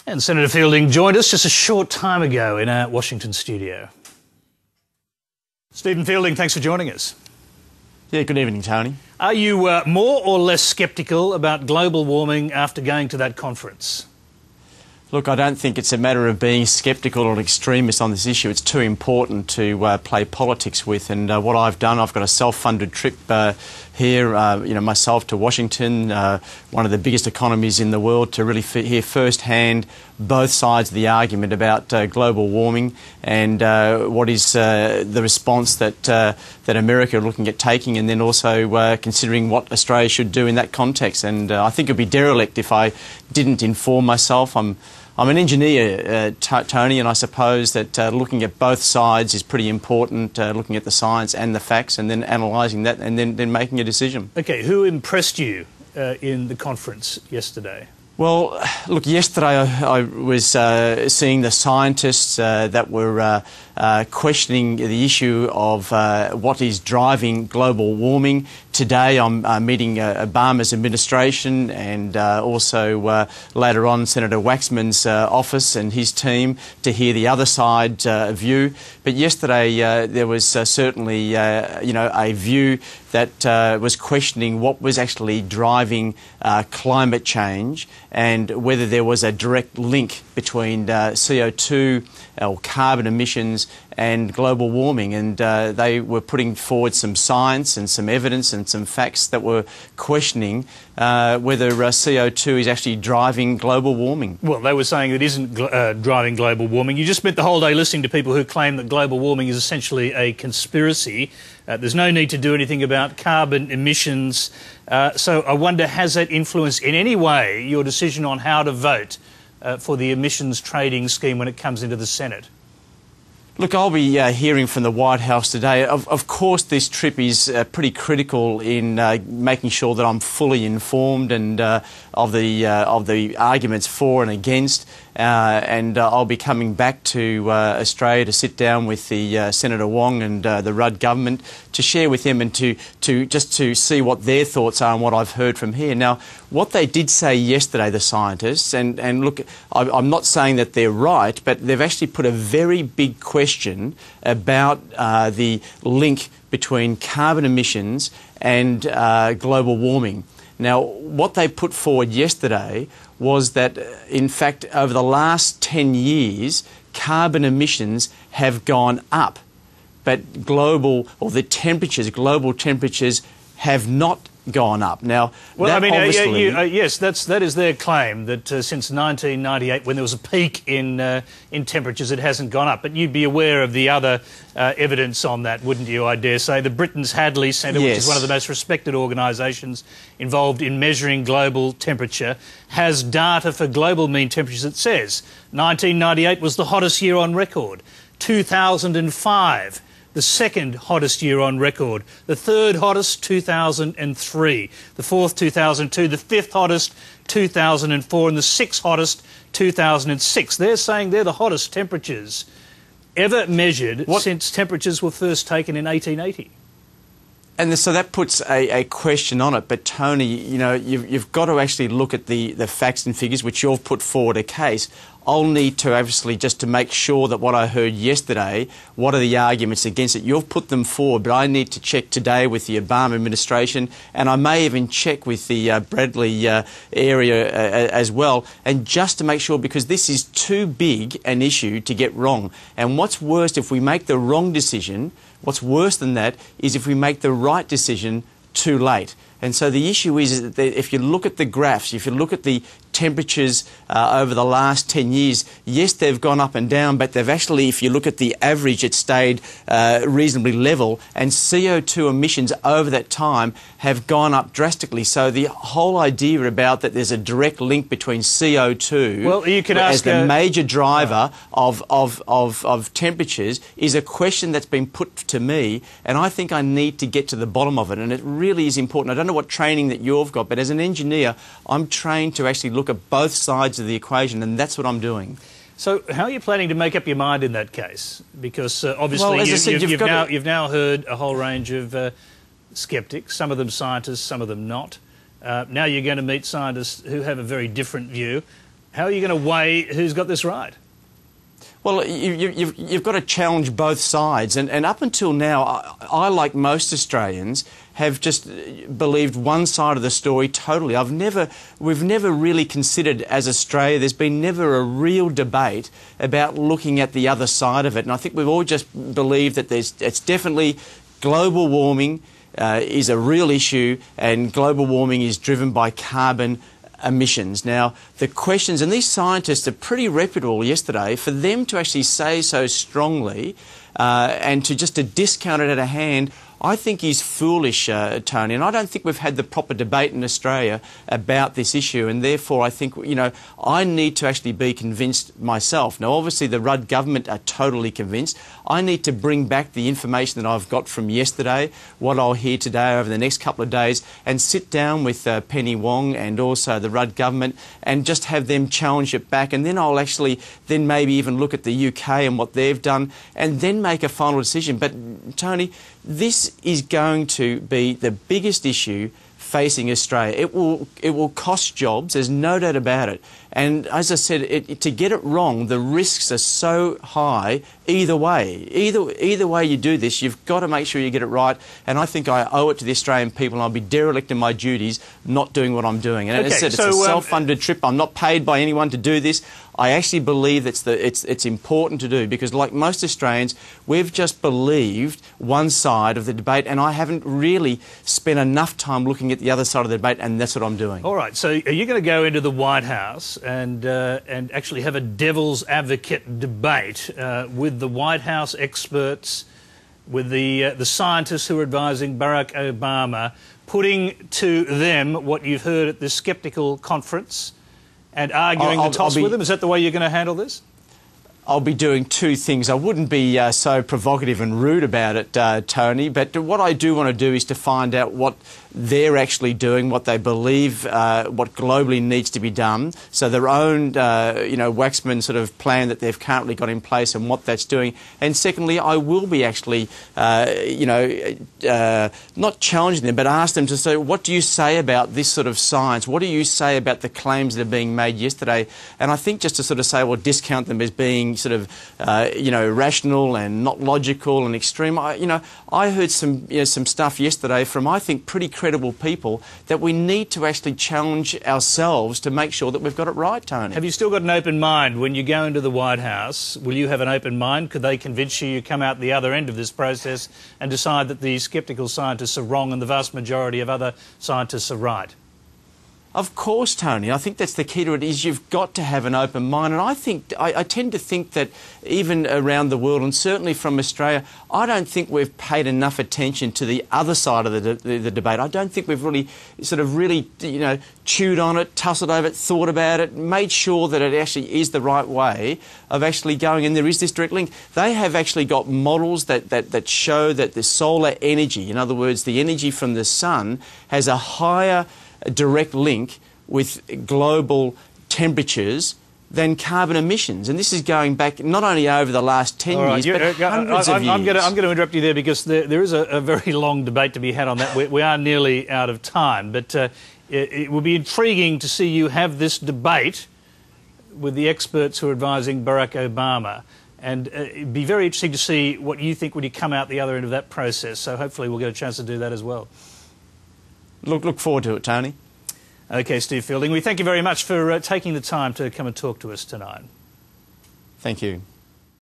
And Senator Fielding joined us just a short time ago in our Washington studio. Stephen Fielding, thanks for joining us. Yeah, good evening, Tony. Are you more or less sceptical about global warming after going to that conference? Look, I don't think it's a matter of being sceptical or extremist on this issue. It's too important to play politics with. And what I've done, I've got a self-funded trip here, myself to Washington, one of the biggest economies in the world, to really hear firsthand both sides of the argument about global warming and what is the response that America are looking at taking, and then also considering what Australia should do in that context. And I think it would be derelict if I didn't inform myself. I'm an engineer, Tony, and I suppose that looking at both sides is pretty important, looking at the science and the facts and then analysing that and then making a decision. OK, who impressed you in the conference yesterday? Well, look, yesterday I was seeing the scientists that were questioning the issue of what is driving global warming. Today I'm meeting Obama's administration and also later on Senator Waxman's office and his team to hear the other side view. But yesterday there was certainly a view that was questioning what was actually driving climate change and whether there was a direct link between CO2 or carbon emissions and global warming. And they were putting forward some science and some evidence and some facts that were questioning whether CO2 is actually driving global warming. Well, they were saying it isn't driving global warming. You just spent the whole day listening to people who claim that global warming is essentially a conspiracy. There's no need to do anything about carbon emissions. So I wonder, has that influenced in any way your decision on how to vote for the emissions trading scheme when it comes into the Senate? Look, I'll be hearing from the White House today. Of course, this trip is pretty critical in making sure that I'm fully informed and of the arguments for and against. And I'll be coming back to Australia to sit down with the Senator Wong and the Rudd government to share with them and to see what their thoughts are and what I've heard from here. Now, what they did say yesterday, the scientists, and look, I'm not saying that they're right, but they've actually put a very big question about the link between carbon emissions and global warming. Now, what they put forward yesterday was that, in fact, over the last 10 years, carbon emissions have gone up, but global temperatures have not gone up. Now, well, I mean, yes, that is their claim, that since 1998, when there was a peak in temperatures, it hasn't gone up. But you'd be aware of the other evidence on that, wouldn't you, I dare say? The Britain's Hadley Centre, yes, which is one of the most respected organisations involved in measuring global temperature, has data for global mean temperatures that says 1998 was the hottest year on record, 2005 the second hottest year on record, the third hottest 2003, the fourth 2002, the fifth hottest 2004 and the sixth hottest 2006. They're saying they're the hottest temperatures ever measured since temperatures were first taken in 1880. And so that puts a question on it. But, Tony, you've got to actually look at the facts and figures, which you've put forward a case. I'll need to obviously just to make sure that what I heard yesterday, what are the arguments against it? You've put them forward, but I need to check today with the Obama administration, and I may even check with the Bradley area as well, and just to make sure, because this is too big an issue to get wrong. And what's worse, if we make the wrong decision, what's worse than that is if we make the right decision too late. And so the issue is that if you look at the graphs, if you look at the temperatures over the last 10 years, yes, they've gone up and down, but they've actually, if you look at the average, it stayed reasonably level, and CO2 emissions over that time have gone up drastically. So the whole idea about that there's a direct link between CO2 well, you can as ask the major driver of temperatures is a question that's been put to me, and I think I need to get to the bottom of it, and it really is important. I don't know what training that you've got, but as an engineer, I'm trained to actually look at both sides of the equation, and that's what I'm doing. So how are you planning to make up your mind in that case? Because obviously well, as I said, you've now heard a whole range of sceptics, some of them scientists, some of them not. Now you're going to meet scientists who have a very different view. How are you going to weigh who's got this right? Well, you've got to challenge both sides. And up until now, I, like most Australians, have just believed one side of the story totally. We've never really considered, as Australia, there's been never a real debate about looking at the other side of it. And I think we've all just believed that it's definitely global warming is a real issue, and global warming is driven by carbon emissions. Now, the questions, and these scientists are pretty reputable yesterday, for them to actually say so strongly and to discount it at a hand, I think is foolish, Tony, and I don't think we've had the proper debate in Australia about this issue, and therefore I think, I need to actually be convinced myself. Now, obviously the Rudd government are totally convinced. I need to bring back the information that I've got from yesterday, what I'll hear today over the next couple of days, and sit down with Penny Wong and also the Rudd government and just have them challenge it back, and then I'll actually then maybe even look at the UK and what they've done and then make a final decision. But, Tony, this is going to be the biggest issue facing Australia. It will cost jobs, there's no doubt about it. And as I said, to get it wrong, the risks are so high either way. Either way you do this, you've got to make sure you get it right. And I think I owe it to the Australian people, and I'll be derelict in my duties not doing what I'm doing. And as I said, it's a self-funded trip. I'm not paid by anyone to do this. I actually believe it's important to do, because like most Australians, we've just believed one side of the debate, and I haven't really spent enough time looking at the other side of the debate, and that's what I'm doing. All right, so are you going to go into the White House and actually have a devil's advocate debate with the White House experts, with the scientists who are advising Barack Obama, putting to them what you've heard at this sceptical conference, and arguing the toss with them? Is that the way you're going to handle this? I'll be doing two things. I wouldn't be so provocative and rude about it, Tony, but what I do want to do is to find out what they're actually doing, what they believe, what globally needs to be done, so their own, Waxman sort of plan that they've currently got in place and what that's doing. And secondly, I will be actually, not challenging them, but ask them to say, what do you say about this sort of science? What do you say about the claims that are being made yesterday? And I think just to sort of say, well, discount them as being sort of, irrational and not logical and extreme. I heard some stuff yesterday from, I think, pretty credible people that we need to actually challenge ourselves to make sure that we've got it right, Tony. Have you still got an open mind when you go into the White House? Will you have an open mind? Could they convince you come out the other end of this process and decide that the sceptical scientists are wrong and the vast majority of other scientists are right? Of course, Tony. I think that's the key to it, is you've got to have an open mind. And I tend to think that even around the world, and certainly from Australia, I don't think we've paid enough attention to the other side of the debate. I don't think we've really chewed on it, tussled over it, thought about it, made sure that it actually is the right way of actually going. And there is this direct link. They have actually got models that show that the solar energy, in other words, the energy from the sun, has a higher direct link with global temperatures than carbon emissions. And this is going back not only over the last 10 years, but hundreds of years. I'm going to interrupt you there, because there is a very long debate to be had on that. We are nearly out of time, but it will be intriguing to see you have this debate with the experts who are advising Barack Obama. And it'd be very interesting to see what you think when you come out the other end of that process. So hopefully we'll get a chance to do that as well. Look forward to it, Tony. OK, Steve Fielding, we thank you very much for taking the time to come and talk to us tonight. Thank you.